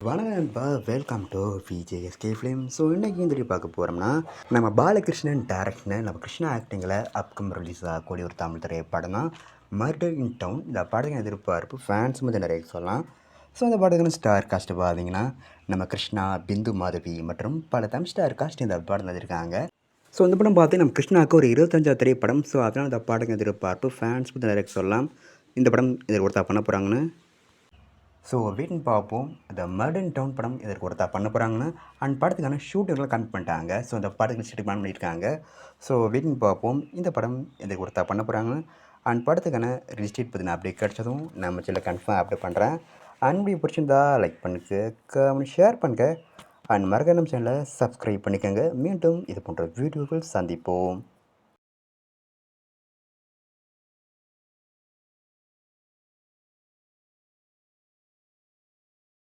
வணக்கம் நண்பா, welcome to VJSK film. So இன்றைக்கி இந்த வீடியோ பார்க்க போகிறோம்னா, நம்ம பாலகிருஷ்ணன் டேரக்ஷனில் நம்ம கிருஷ்ணா ஆக்டிங்கில் அப்கம் ரிலீஸ் ஆகக்கூடிய ஒரு தமிழ் திரைப்படம் தான் மர்டர் இன் டவுன். இந்த படத்துக்கு எதிர்பார்ப்பு ஃபேன்ஸ் வந்து நிறைய சொல்லலாம். ஸோ அந்த படத்துக்கு ஸ்டார் காஸ்ட் பார்த்தீங்கன்னா நம்ம கிருஷ்ணா, பிந்து மாதவி மற்றும் பல தமிழ் ஸ்டார் காஸ்ட் இந்த படம் வந்திருக்காங்க. ஸோ இந்த படம் பார்த்து நம்ம கிருஷ்ணாவுக்கு ஒரு 25 திரைப்படம். ஸோ அதனால் இந்த படத்துக்கு எதிர்பார்ப்பு ஃபேன்ஸ் வந்து நிறைய சொல்லலாம். இந்த படம் இதற்கு ஒருத்தா பண்ண போகிறாங்கன்னு ஸோ வெயிட்னு பார்ப்போம். இந்த மர்டன் டவுன் படம் இதற்கு ஒருத்தா பண்ண போகிறாங்கன்னு அண்ட் படத்துக்கான ஷூட்டிங்லாம் கன்ஃபார்ம் பண்ணிட்டாங்க. ஸோ அந்த படத்துக்கு ஷூட்டிங் பிளான் பண்ணியிருக்காங்க. ஸோ வெயிட்னு பார்ப்போம் இந்த படம் இதற்கு ஒருத்தா பண்ண போகிறாங்கன்னு அண்ட் படத்துக்கான ரிலீஸ் டேட் பற்றின அப்டேட் கிடச்சதும் நம்ம சேனலில் கன்ஃபார்ம் அப்டேட் பண்ணுறேன். அண்ட் வீடியோ பிடிச்சிருந்தா லைக் பண்ணுங்க, கமெண்ட் ஷேர் பண்ணுங்க அண்ட் மறக்காம நம்ம சேனலை சப்ஸ்கிரைப் பண்ணிக்கோங்க. மீண்டும் இது போன்ற வீடியோக்கள் சந்திப்போம்.